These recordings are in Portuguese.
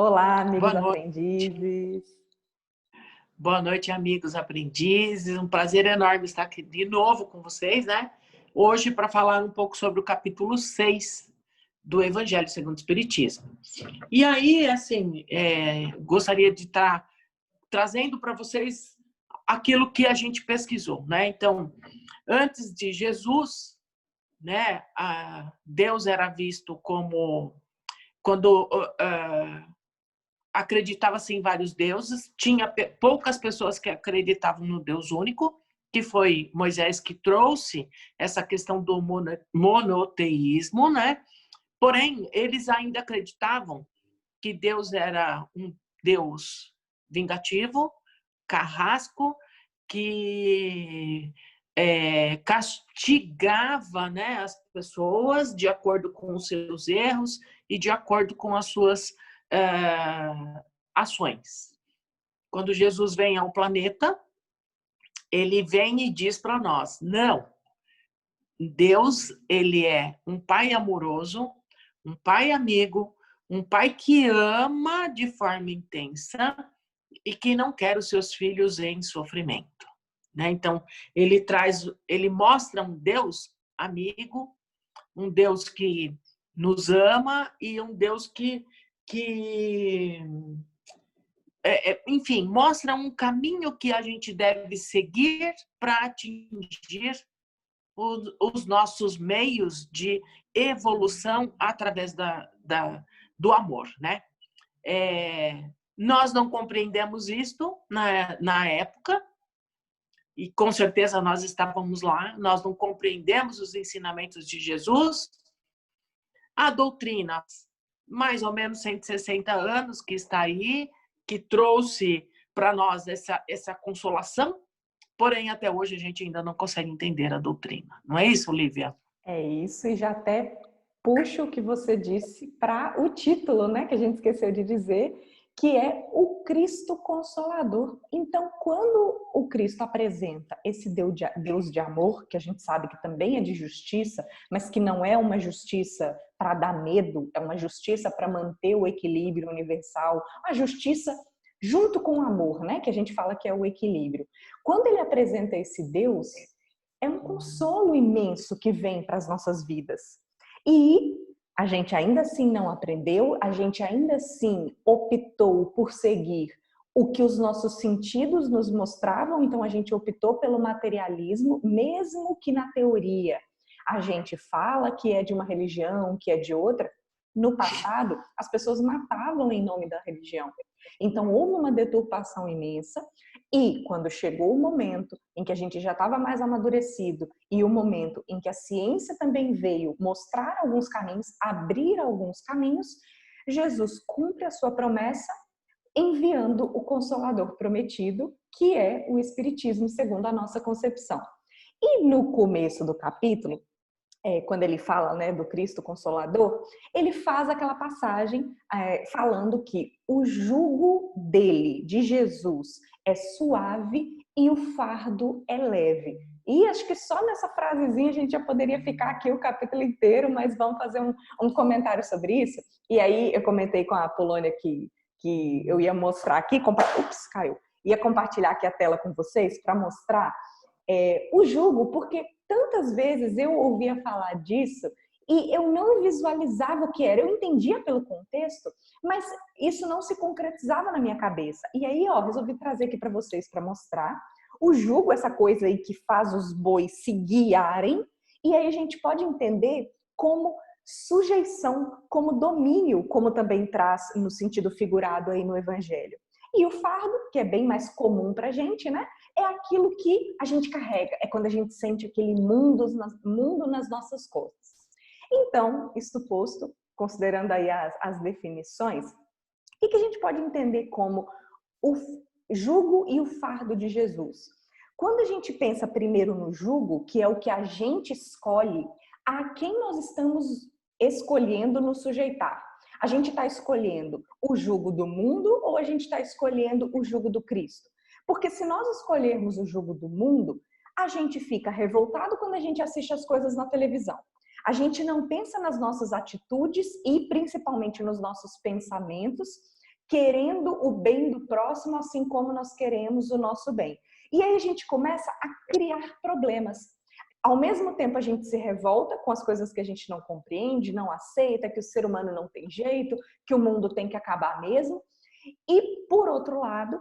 Olá, amigos Boa noite, aprendizes. boa noite, amigos aprendizes. Um prazer enorme estar aqui de novo com vocês, né? Hoje para falar um pouco sobre o capítulo 6 do Evangelho segundo o Espiritismo. E aí, assim, gostaria de estar trazendo para vocês aquilo que a gente pesquisou, né? Então, antes de Jesus, né, Deus era visto como quando acreditava-se em vários deuses, tinha poucas pessoas que acreditavam no Deus único, que foi Moisés que trouxe essa questão do monoteísmo, né? Porém, eles ainda acreditavam que Deus era um Deus vingativo, carrasco, que castigava, né, as pessoas de acordo com os seus erros e de acordo com as suas ações. Quando Jesus vem ao planeta, ele vem e diz para nós: não, Deus, ele é um pai amoroso, um pai amigo, um pai que ama de forma intensa e que não quer os seus filhos em sofrimento, né? Então, ele mostra um Deus amigo, um Deus que nos ama e um Deus que enfim, mostra um caminho que a gente deve seguir para atingir os nossos meios de evolução através do amor, né? Nós não compreendemos isto na época, e com certeza nós estávamos lá, nós não compreendemos os ensinamentos de Jesus, a doutrina, mais ou menos 160 anos que está aí, que trouxe para nós essa consolação, porém até hoje a gente ainda não consegue entender a doutrina. Não é isso, Lívia? É isso, e já até puxo o que você disse para o título, né, que a gente esqueceu de dizer, que é o Cristo Consolador. Então, quando o Cristo apresenta esse Deus de amor, que a gente sabe que também é de justiça, mas que não é uma justiça para dar medo, é uma justiça para manter o equilíbrio universal, a justiça junto com o amor, né, que a gente fala que é o equilíbrio. Quando ele apresenta esse Deus, é um consolo imenso que vem para as nossas vidas. E a gente ainda assim não aprendeu, a gente ainda assim optou por seguir o que os nossos sentidos nos mostravam, então a gente optou pelo materialismo, mesmo que na teoria a gente fala que é de uma religião, que é de outra. No passado, as pessoas matavam em nome da religião. Então houve uma deturpação imensa, e quando chegou o momento em que a gente já estava mais amadurecido e o momento em que a ciência também veio mostrar alguns caminhos, abrir alguns caminhos, Jesus cumpre a sua promessa enviando o Consolador prometido, que é o Espiritismo segundo a nossa concepção. E no começo do capítulo, quando ele fala, né, do Cristo Consolador, ele faz aquela passagem falando que o jugo dele, de Jesus, é suave e o fardo é leve. E acho que só nessa frasezinha a gente já poderia ficar aqui o capítulo inteiro, mas vamos fazer um comentário sobre isso. E aí eu comentei com a Polônia que eu ia mostrar aqui, caiu. Ia compartilhar aqui a tela com vocês para mostrar o jugo, porque tantas vezes eu ouvia falar disso e eu não visualizava o que era. Eu entendia pelo contexto, mas isso não se concretizava na minha cabeça. E aí, resolvi trazer aqui para vocês para mostrar o jugo, essa coisa aí que faz os bois se guiarem, e aí a gente pode entender como sujeição, como domínio, como também traz no sentido figurado aí no Evangelho. E o fardo, que é bem mais comum para a gente, né? É aquilo que a gente carrega, é quando a gente sente aquele mundo nas nossas costas. Então, isto posto, considerando aí as definições, o que a gente pode entender como o jugo e o fardo de Jesus? Quando a gente pensa primeiro no jugo, que é o que a gente escolhe, a quem nós estamos escolhendo nos sujeitar? A gente está escolhendo o jugo do mundo ou a gente está escolhendo o jugo do Cristo? Porque se nós escolhermos o jugo do mundo, a gente fica revoltado quando a gente assiste as coisas na televisão. A gente não pensa nas nossas atitudes e principalmente nos nossos pensamentos, querendo o bem do próximo, assim como nós queremos o nosso bem. E aí a gente começa a criar problemas. Ao mesmo tempo, a gente se revolta com as coisas que a gente não compreende, não aceita, que o ser humano não tem jeito, que o mundo tem que acabar mesmo. E, por outro lado,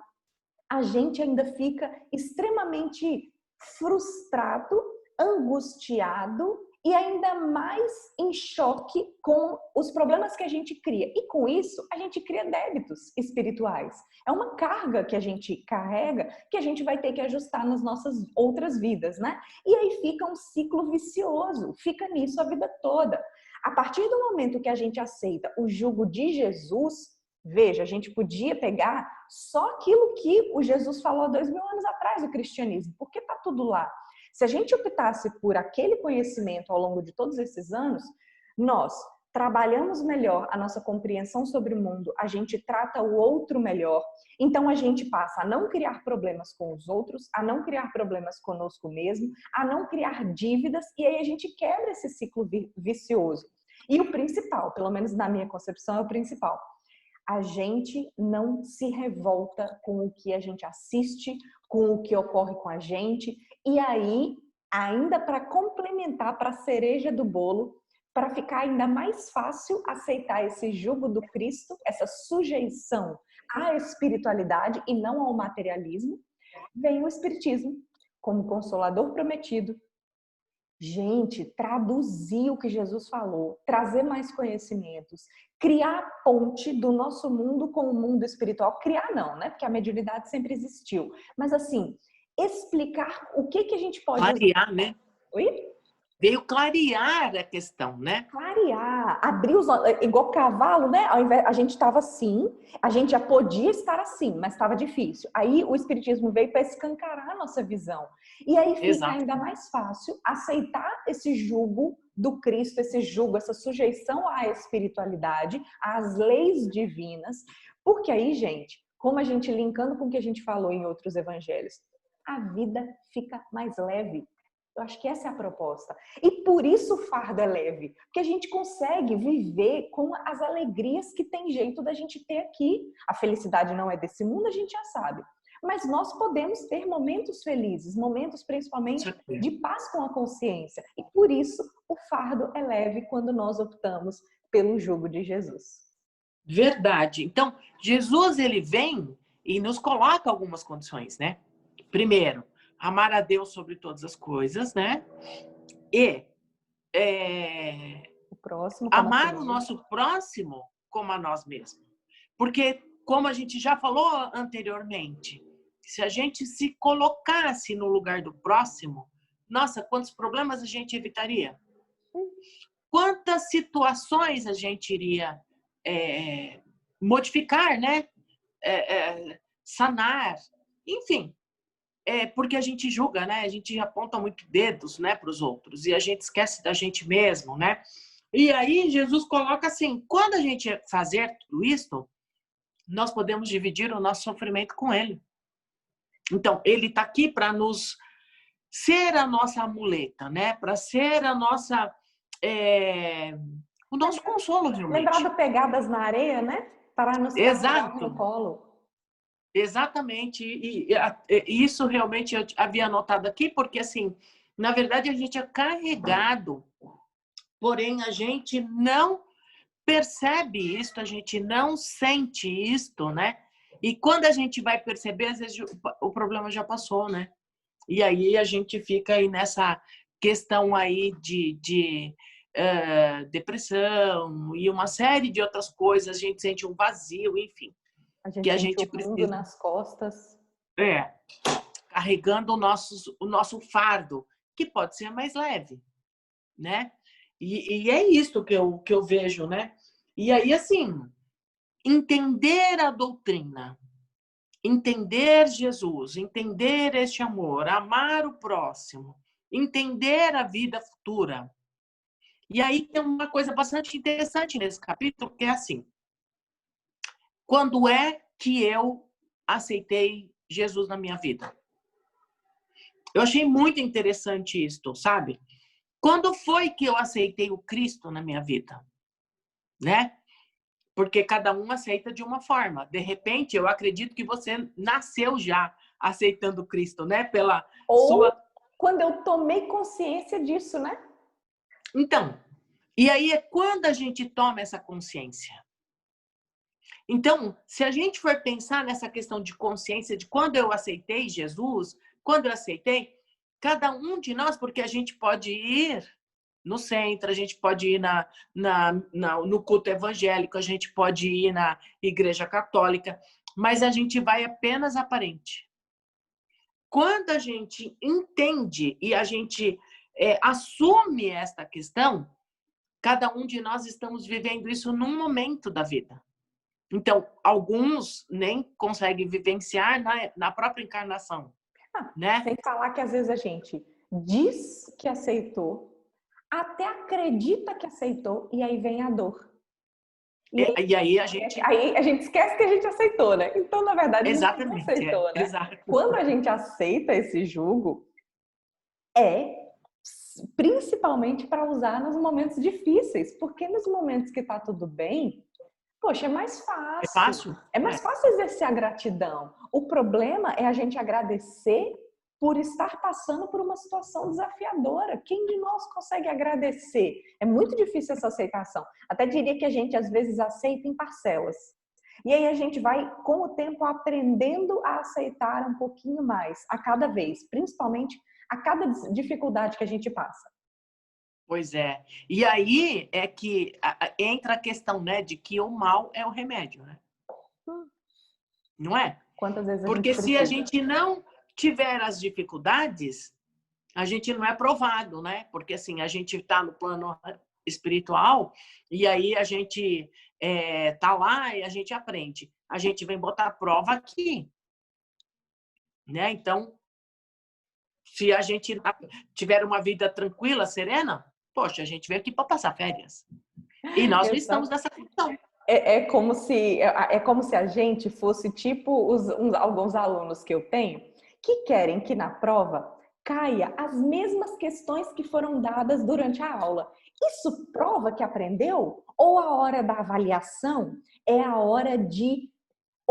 a gente ainda fica extremamente frustrado, angustiado e ainda mais em choque com os problemas que a gente cria. E com isso, a gente cria débitos espirituais. É uma carga que a gente carrega que a gente vai ter que ajustar nas nossas outras vidas, né? E aí fica um ciclo vicioso, fica nisso a vida toda. A partir do momento que a gente aceita o jugo de Jesus, veja, a gente podia pegar só aquilo que o Jesus falou há 2000 anos atrás do cristianismo, porque está tudo lá. Se a gente optasse por aquele conhecimento ao longo de todos esses anos, nós trabalhamos melhor a nossa compreensão sobre o mundo, a gente trata o outro melhor, então a gente passa a não criar problemas com os outros, a não criar problemas conosco mesmo, a não criar dívidas, e aí a gente quebra esse ciclo vicioso. E o principal, pelo menos na minha concepção, é o principal. A gente não se revolta com o que a gente assiste, com o que ocorre com a gente. E aí, ainda para complementar, para a cereja do bolo, para ficar ainda mais fácil aceitar esse jugo do Cristo, essa sujeição à espiritualidade e não ao materialismo, vem o Espiritismo como consolador prometido. Gente, traduzir o que Jesus falou, trazer mais conhecimentos, criar a ponte do nosso mundo com o mundo espiritual. Criar não, né? Porque a mediunidade sempre existiu. Mas assim, explicar o que a gente pode... Clarear, né? Oi? Veio clarear a questão, né? Clarear, abrir os olhos, igual cavalo, né? Ao invés, a gente estava assim, a gente já podia estar assim, mas estava difícil. Aí o Espiritismo veio para escancarar a nossa visão. E aí fica Exato. ainda mais fácil aceitar esse jugo do Cristo, esse jugo, essa sujeição à espiritualidade, às leis divinas, porque aí, gente, como a gente linkando com o que a gente falou em outros evangelhos, a vida fica mais leve. Eu acho que essa é a proposta. E por isso o fardo é leve. Porque a gente consegue viver com as alegrias que tem jeito da gente ter aqui. A felicidade não é desse mundo, a gente já sabe. Mas nós podemos ter momentos felizes, momentos principalmente de paz com a consciência. E por isso o fardo é leve quando nós optamos pelo jugo de Jesus. Verdade. Então, Jesus, ele vem e nos coloca algumas condições, né? Primeiro, amar a Deus sobre todas as coisas, né? E o próximo, amar o nosso próximo como a nós mesmos. Porque, como a gente já falou anteriormente, se a gente se colocasse no lugar do próximo, nossa, quantos problemas a gente evitaria? Quantas situações a gente iria modificar, né? Sanar, enfim. Porque a gente julga, né? A gente aponta muito dedos, né, para os outros e a gente esquece da gente mesmo, né? E aí Jesus coloca assim: quando a gente fazer tudo isso, nós podemos dividir o nosso sofrimento com Ele. Então, Ele está aqui para nos ser a nossa muleta, né? Para ser a nossa o nosso consolo, realmente. Lembrar do pegadas na areia, né? Para nos carregar no colo. Exatamente, e isso realmente eu havia anotado aqui, porque assim, na verdade a gente é carregado, porém a gente não percebe isto, a gente não sente isto, né? E quando a gente vai perceber, às vezes o problema já passou, né? E aí a gente fica aí nessa questão aí de depressão e uma série de outras coisas, a gente sente um vazio, enfim. Que a gente precisa nas costas. Carregando o nosso fardo, que pode ser mais leve, né? E é isso que eu vejo, né? E aí, assim, entender a doutrina, entender Jesus, entender este amor, amar o próximo, entender a vida futura. E aí tem uma coisa bastante interessante nesse capítulo, que é assim: quando é que eu aceitei Jesus na minha vida? Eu achei muito interessante isto, sabe? Quando foi que eu aceitei o Cristo na minha vida? Né? Porque cada um aceita de uma forma. De repente, eu acredito que você nasceu já aceitando Cristo, né? Pela Ou sua... quando eu tomei consciência disso, né? Então, e aí é quando a gente toma essa consciência. Então, se a gente for pensar nessa questão de consciência, de quando eu aceitei Jesus, quando eu aceitei, cada um de nós, porque a gente pode ir no centro, a gente pode ir no culto evangélico, a gente pode ir na igreja católica, mas a gente vai apenas aparente. Quando a gente entende e a gente assume esta questão, cada um de nós estamos vivendo isso num momento da vida. Então, alguns nem conseguem vivenciar na própria encarnação, né? Sem falar que às vezes a gente diz que aceitou, até acredita que aceitou, e aí vem a dor. E aí a gente... Aí a gente esquece que a gente aceitou, né? Então, na verdade, a gente não aceitou, né? Exato. Quando a gente aceita esse jugo, é principalmente para usar nos momentos difíceis, porque nos momentos que tá tudo bem, poxa, é mais fácil. É fácil? É mais fácil exercer a gratidão. O problema é a gente agradecer por estar passando por uma situação desafiadora. Quem de nós consegue agradecer? É muito difícil essa aceitação. Até diria que a gente às vezes aceita em parcelas. E aí a gente vai, com o tempo, aprendendo a aceitar um pouquinho mais a cada vez, principalmente a cada dificuldade que a gente passa. Pois é. E aí é que entra a questão, né, de que o mal é o remédio, né? Não é? Quantas vezes a Porque gente se a precisa? gente não tiver as dificuldades, a gente não é provado, né? Porque assim, a gente está no plano espiritual e aí a gente tá lá e a gente aprende. A gente vem botar a prova aqui, né? Então, se a gente tiver uma vida tranquila, serena, poxa, a gente veio aqui para passar férias. E nós não estamos nessa condição. É como se a gente fosse tipo alguns alunos que eu tenho que querem que na prova caia as mesmas questões que foram dadas durante a aula. Isso prova que aprendeu? Ou a hora da avaliação é a hora de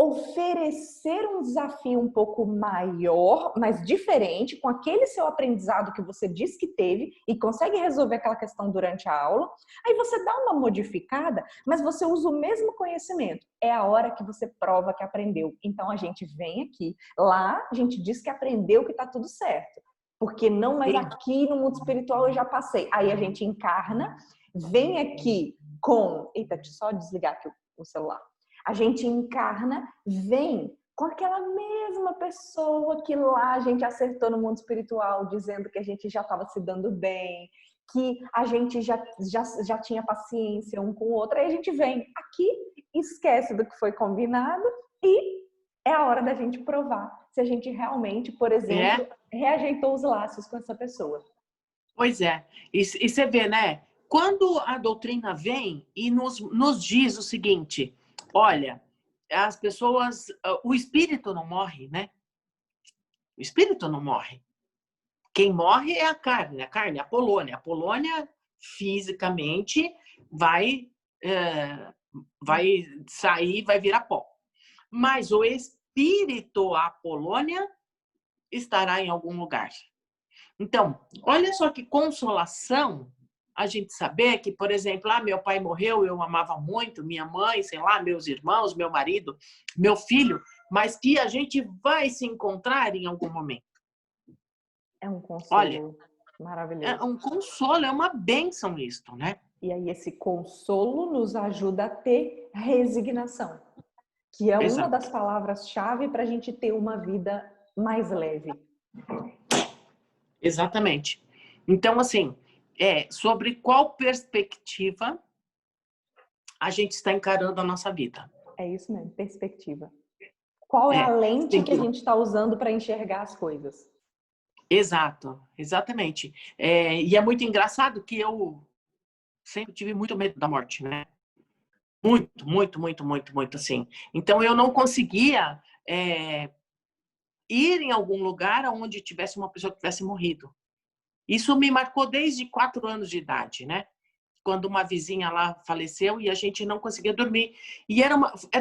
oferecer um desafio um pouco maior, mas diferente, com aquele seu aprendizado que você diz que teve e consegue resolver aquela questão durante a aula. Aí você dá uma modificada, mas você usa o mesmo conhecimento. É a hora que você prova que aprendeu. Então a gente vem aqui, lá a gente diz que aprendeu, que tá tudo certo. Porque não, mas aqui no mundo espiritual eu já passei. Aí a gente encarna, vem aqui com... Eita, deixa eu só desligar aqui o celular. A gente encarna, vem com aquela mesma pessoa que lá a gente acertou no mundo espiritual, dizendo que a gente já estava se dando bem, que a gente já tinha paciência um com o outro. Aí a gente vem aqui, esquece do que foi combinado e é a hora da gente provar se a gente realmente, por exemplo, reajeitou os laços com essa pessoa. Pois é. E você vê, né? Quando a doutrina vem e nos diz o seguinte... Olha, as pessoas... O espírito não morre, né? O espírito não morre. Quem morre é a carne, a Polônia. A Polônia, fisicamente, vai sair, vai virar pó. Mas o espírito, a Polônia, estará em algum lugar. Então, olha só que consolação a gente saber que, por exemplo, meu pai morreu, eu amava muito, minha mãe, sei lá, meus irmãos, meu marido, meu filho, mas que a gente vai se encontrar em algum momento. É um consolo maravilhoso. É um consolo, é uma bênção isto, né? E aí esse consolo nos ajuda a ter resignação, que é uma das palavras-chave para a gente ter uma vida mais leve. Exatamente. Então, assim, sobre qual perspectiva a gente está encarando a nossa vida. É isso mesmo, perspectiva. Qual é a lente que a gente está usando para enxergar as coisas? Exato, exatamente. E é muito engraçado que eu sempre tive muito medo da morte, né? Muito, muito, muito, muito, muito, assim. Então, eu não conseguia ir em algum lugar onde tivesse uma pessoa que tivesse morrido. Isso me marcou desde 4 anos de idade, né? quando uma vizinha lá faleceu e a gente não conseguia dormir. E era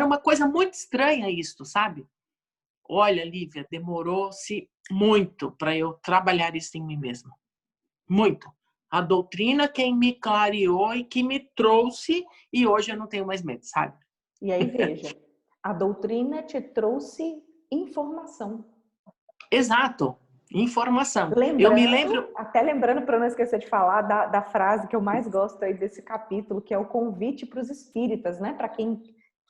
uma coisa muito estranha isso, sabe? Olha, Lívia, demorou-se muito para eu trabalhar isso em mim mesma. Muito. A doutrina quem me clareou e que me trouxe, e hoje eu não tenho mais medo, sabe? E aí, veja, a doutrina te trouxe informação. Exato. Informação. Eu me lembro... Até lembrando, para não esquecer de falar, da frase que eu mais gosto aí desse capítulo, que é o convite para os espíritas, né? Para quem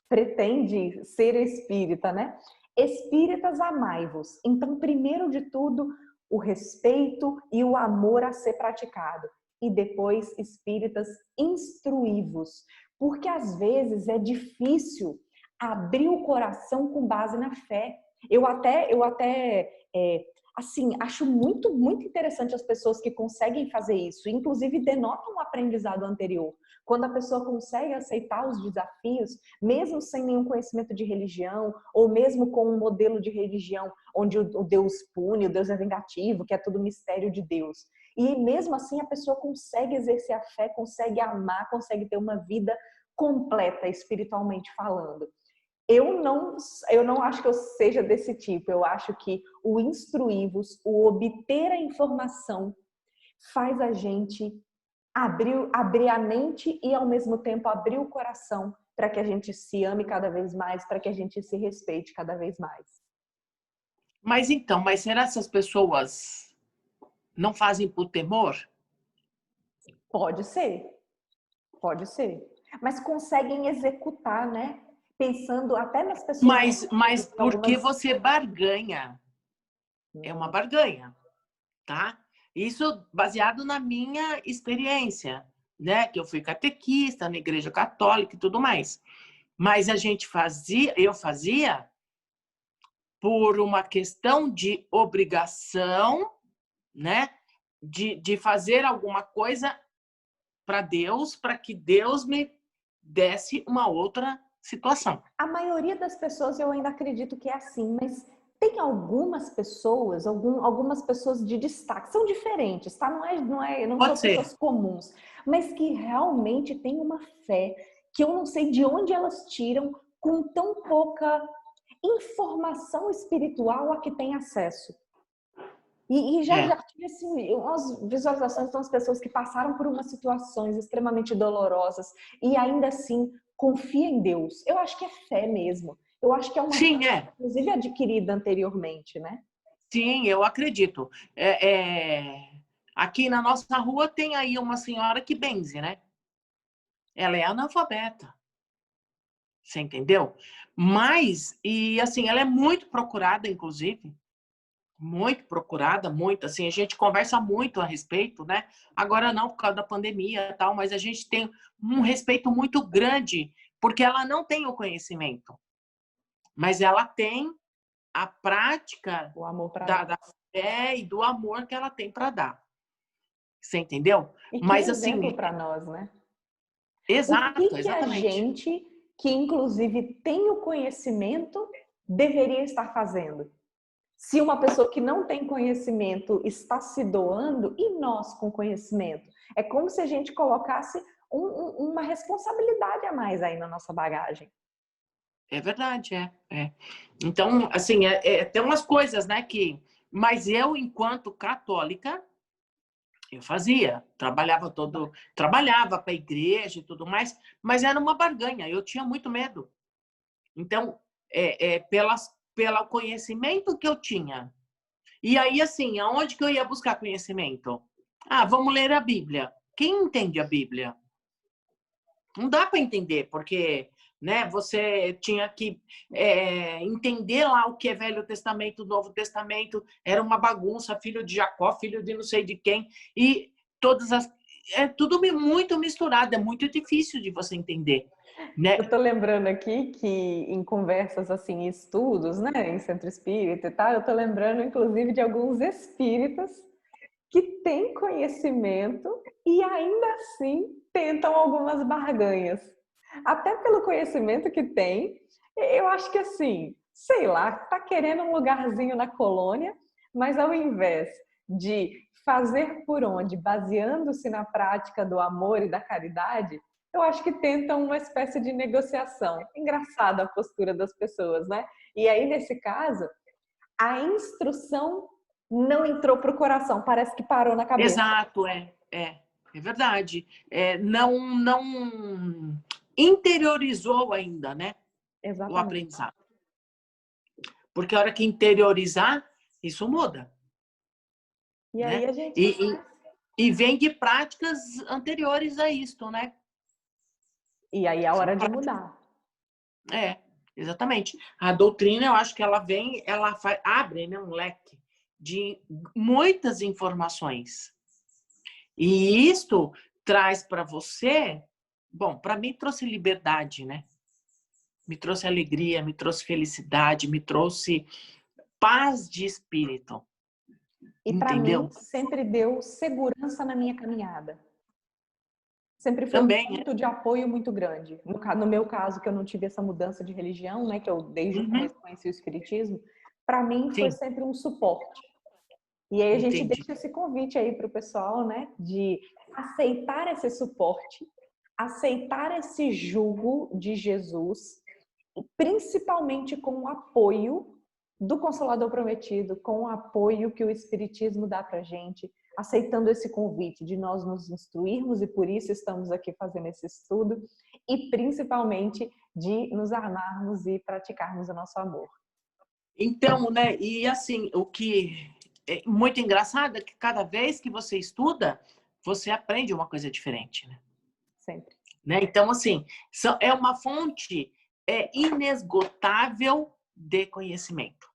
pretende ser espírita, né? Espíritas, amai-vos. Então, primeiro de tudo, o respeito e o amor a ser praticado. E depois, espíritas, instruí-vos. Porque às vezes é difícil abrir o coração com base na fé. Eu até assim, acho muito, muito interessante as pessoas que conseguem fazer isso. Inclusive, denotam um aprendizado anterior. Quando a pessoa consegue aceitar os desafios, mesmo sem nenhum conhecimento de religião, ou mesmo com um modelo de religião onde o Deus pune, o Deus é vingativo, que é tudo mistério de Deus. E mesmo assim, a pessoa consegue exercer a fé, consegue amar, consegue ter uma vida completa, espiritualmente falando. Eu não acho que eu seja desse tipo. Eu acho que o instruí-vos, o obter a informação, faz a gente abrir a mente e, ao mesmo tempo, abrir o coração para que a gente se ame cada vez mais, para que a gente se respeite cada vez mais. Mas então, será que essas pessoas não fazem por temor? Pode ser, pode ser. Mas conseguem executar, né? Pensando até nas pessoas... Mas porque algumas... você barganha. É uma barganha, tá? Isso baseado na minha experiência, né? Que eu fui catequista na Igreja Católica e tudo mais. Mas eu fazia por uma questão de obrigação, né? De fazer alguma coisa para Deus, para que Deus me desse uma outra situação. A maioria das pessoas eu ainda acredito que é assim, mas tem algumas pessoas, algumas pessoas de destaque, são diferentes, tá? Não são Pode ser. pessoas comuns, mas que realmente têm uma fé que eu não sei de onde elas tiram com tão pouca informação espiritual a que tem acesso. E já tive assim, umas visualizações de umas pessoas que passaram por umas situações extremamente dolorosas e ainda assim confia em Deus. Eu acho que é fé mesmo. Eu acho que é uma Sim, fé, inclusive, adquirida anteriormente, né? Sim, eu acredito. Aqui na nossa rua tem aí uma senhora que benze, né? Ela é analfabeta. Você entendeu? Mas, e assim, ela é muito procurada, inclusive. Muito procurada, muito. Assim, a gente conversa muito a respeito, né? Agora não, por causa da pandemia e tal, mas a gente tem um respeito muito grande, porque ela não tem o conhecimento. Mas ela tem a prática O amor para da fé e do amor que ela tem para dar. Você entendeu? E que Mas exemplo assim, para nós, né? O exato, que a exatamente. gente, que inclusive tem o conhecimento, deveria estar fazendo? Se uma pessoa que não tem conhecimento está se doando, e nós com conhecimento? É como se a gente colocasse uma responsabilidade a mais aí na nossa bagagem. É verdade, é. Então, assim, tem umas coisas, né, que... Mas eu, enquanto católica, eu fazia. Trabalhava para a igreja e tudo mais, mas era uma barganha, eu tinha muito medo. Então, pelo conhecimento que eu tinha. E aí, assim, aonde que eu ia buscar conhecimento? Ah, vamos ler a Bíblia. Quem entende a Bíblia? Não dá para entender, porque, né, você tinha que entender lá o que é Velho Testamento, Novo Testamento, era uma bagunça, filho de Jacó, filho de não sei de quem, e é tudo muito misturado, é muito difícil de você entender, né? Eu tô lembrando aqui que em conversas assim, em estudos, né, em centro espírita e tal, eu tô lembrando inclusive de alguns espíritas que têm conhecimento e ainda assim tentam algumas barganhas. Até pelo conhecimento que tem, eu acho que assim, sei lá, tá querendo um lugarzinho na colônia, mas ao invés de fazer por onde, baseando-se na prática do amor e da caridade, eu acho que tentam uma espécie de negociação. Engraçada a postura das pessoas, né? E aí, nesse caso, a instrução não entrou para o coração, parece que parou na cabeça. Exato, é verdade. Não interiorizou ainda, né? Exatamente. O aprendizado. Porque a hora que interiorizar, isso muda. E aí né? a gente... E vem de práticas anteriores a isto, né? E aí é a hora de mudar. Exatamente. A doutrina, eu acho que ela abre, né, um leque de muitas informações. E isto traz para você, bom, para mim trouxe liberdade, né? Me trouxe alegria, me trouxe felicidade, me trouxe paz de espírito. E para mim sempre deu segurança na minha caminhada. Sempre foi Também, um ponto de apoio muito grande. No meu caso, que eu não tive essa mudança de religião, né, que eu desde o começo conheci o espiritismo, para mim foi sempre um suporte. E aí a gente deixa esse convite aí para o pessoal, né, de aceitar esse suporte, aceitar esse jugo de Jesus, e principalmente com o apoio do Consolador Prometido, com o apoio que o Espiritismo dá para a gente, aceitando esse convite de nós nos instruirmos, e por isso estamos aqui fazendo esse estudo, e principalmente de nos amarmos e praticarmos o nosso amor. Então, né, e assim, o que é muito engraçado é que cada vez que você estuda, você aprende uma coisa diferente, né? Sempre. Né? Então, assim, é uma fonte inesgotável de conhecimento.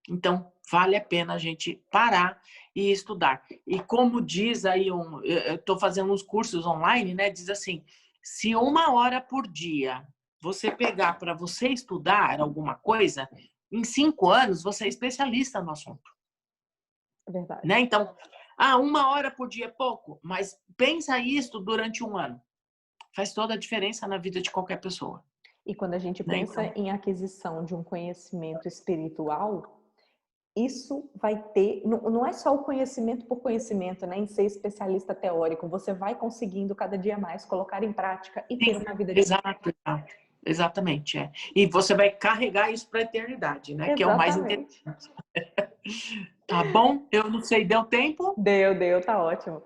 Então, vale a pena a gente parar e estudar. E como diz aí, eu estou fazendo uns cursos online, né? Diz assim, se 1 hora por dia você pegar para você estudar alguma coisa, em 5 anos você é especialista no assunto. É verdade. Né? Então, 1 hora por dia é pouco, mas pensa isso durante 1 ano. Faz toda a diferença na vida de qualquer pessoa. E quando a gente pensa em aquisição de um conhecimento espiritual, isso vai ter, não é só o conhecimento por conhecimento, né, em ser especialista teórico, você vai conseguindo cada dia mais colocar em prática e ter uma vida diferente. Exatamente. E você vai carregar isso para a eternidade, né? Exatamente. Que é o mais interessante. Tá bom? Eu não sei, deu tempo? Deu, tá ótimo.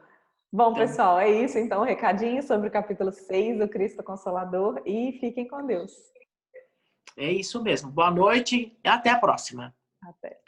Bom, então, pessoal, é isso então, recadinho sobre o capítulo 6, o Cristo Consolador, e fiquem com Deus. É isso mesmo. Boa noite e até a próxima. Até.